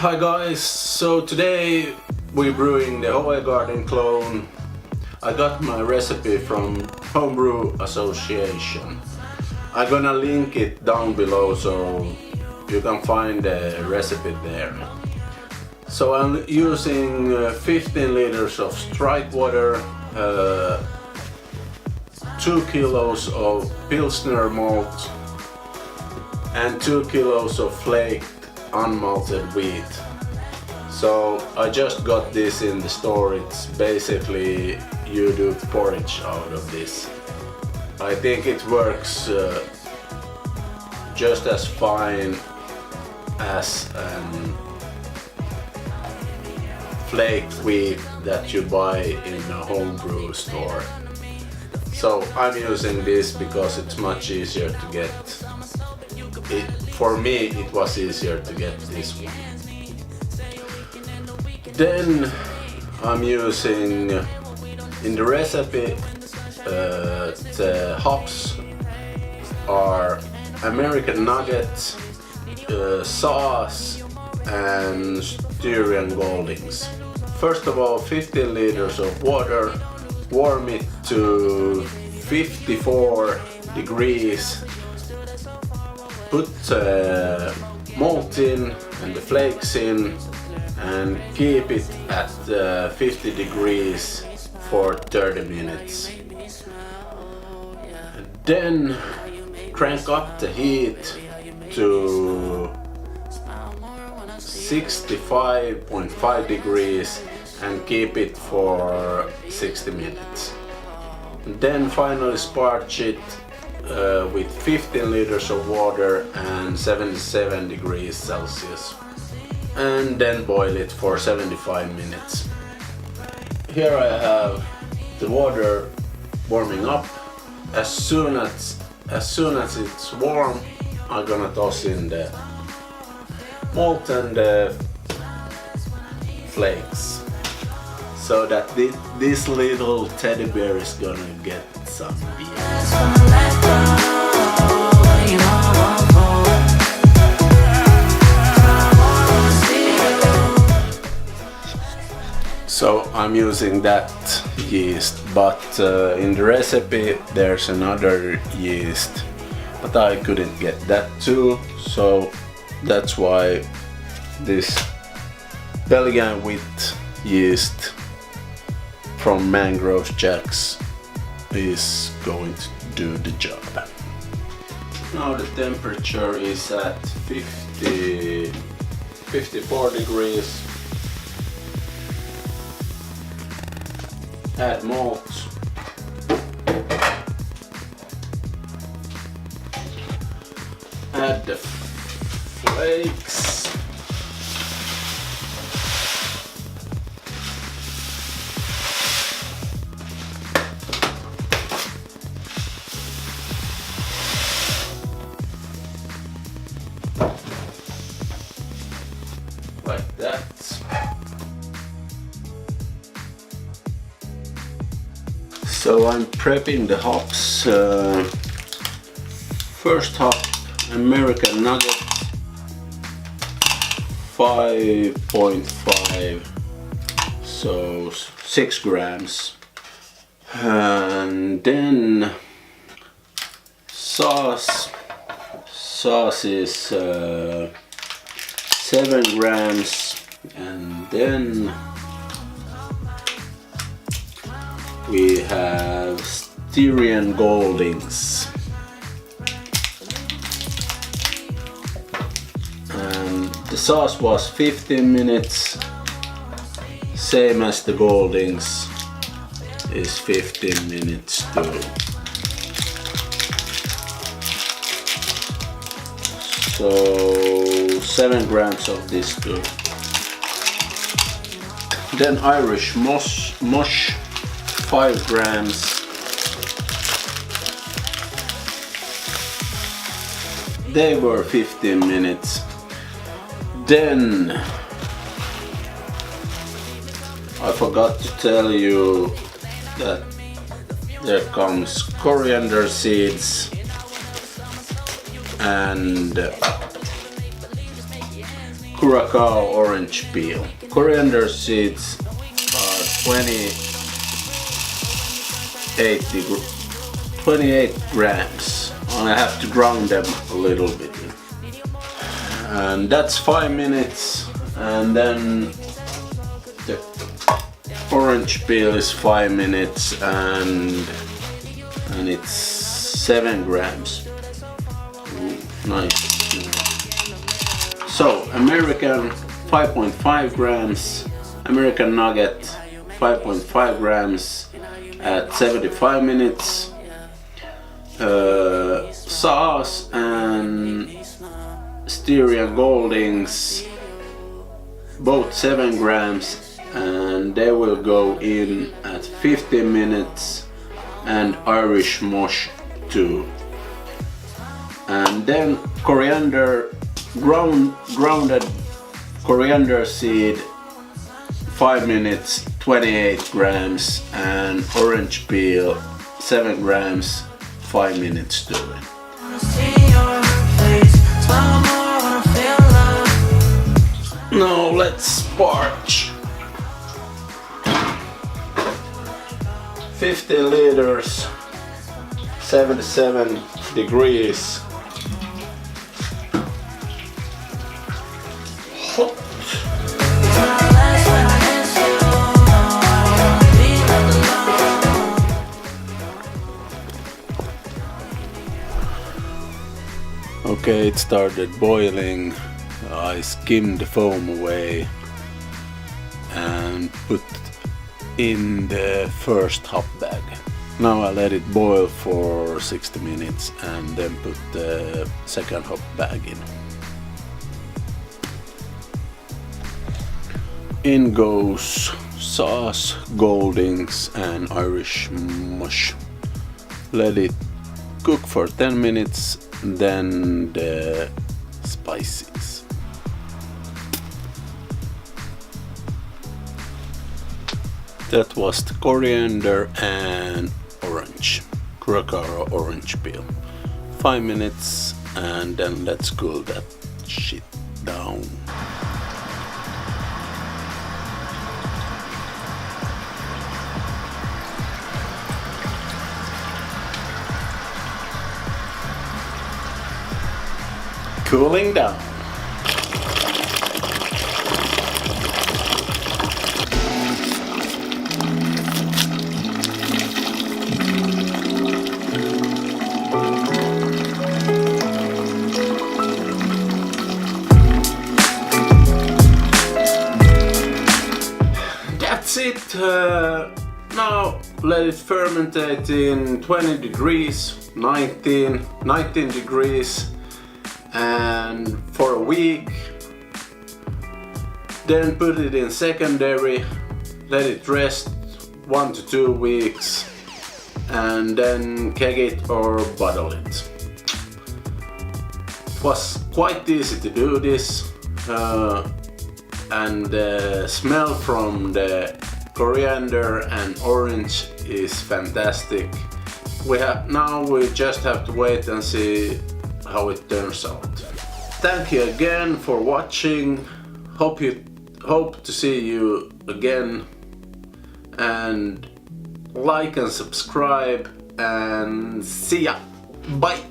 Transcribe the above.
Hi guys, so today we're brewing the Hoegaarden Clone. I got my recipe from Homebrew Association. I'm gonna link it down below so you can find the recipe there. So I'm using 15 liters of strike water, 2 kilos of Pilsner malt and 2 kilos of flaked unmalted wheat. So I just got this in the store. It's basically you do porridge out of this. I think it works just as fine as flaked wheat that you buy in a homebrew store. So I'm using this because it's much easier to get. For me it was easier to get this one. Then I'm using in the recipe the hops are American nuggets, sauce and Styrian Goldings. First of all, 15 liters of water, warm it to 54 degrees. Put malt in and the flakes in and keep it at 50 degrees for 30 minutes. Then crank up the heat to 65.5 degrees and keep it for 60 minutes. Then finally sparge it with 15 liters of water and 77 degrees Celsius, and then boil it for 75 minutes. Here I have the water warming up. As soon as it's warm, I'm gonna toss in the malt and the flakes so that this little teddy bear is gonna get some beer. So I'm using that yeast, but in the recipe there's another yeast, but I couldn't get that too, so that's why this Belgian wheat yeast from Mangrove Jacks is going to do the job. Now the temperature is at 54 degrees. Add malt. Add the flakes. Like that. So I'm prepping the hops. First hop, American nugget, 5.5, so 6 grams. And then sauce is 7 grams, and then we have Styrian Goldings, and the sauce was 15 minutes, same as the Goldings is 15 minutes too. So 7 grams of this too. Then Irish mosh 5 grams. They were 15 minutes. Then I forgot to tell you that there comes coriander seeds and curacao orange peel. Coriander seeds are 28 grams. I have to ground them a little bit. And that's 5 minutes, and then the orange peel is 5 minutes, and it's 7 grams. Ooh, nice. So American 5.5 grams, American nugget 5.5 grams at 75 minutes. Sauce and Styrian Goldings, both 7 grams, and they will go in at 15 minutes, and Irish mosh too. And then coriander, grounded coriander seed, 5 minutes, 28 grams, and orange peel, 7 grams, 5 minutes to it. Now let's parch. 50 liters, 77 degrees. Hot. Okay, it started boiling. I skimmed the foam away and put in the first hop bag. Now I let it boil for 60 minutes and then put the second hop bag in. In goes sauce, Goldings and Irish mush. Let it cook for 10 minutes, then the spices. That was the coriander and curacao orange peel. 5 minutes, and then let's cool that shit down. Cooling down. That's it. Now let it fermentate in 20 degrees, 19 degrees, and for a week. Then put it in secondary, let it rest 1 to 2 weeks, and then keg it or bottle it. It was quite easy to do this, and the smell from the coriander and orange is fantastic. We just have to wait and see how it turns out. Thank you again for watching. Hope to see you again, and like and subscribe, and see ya. Bye.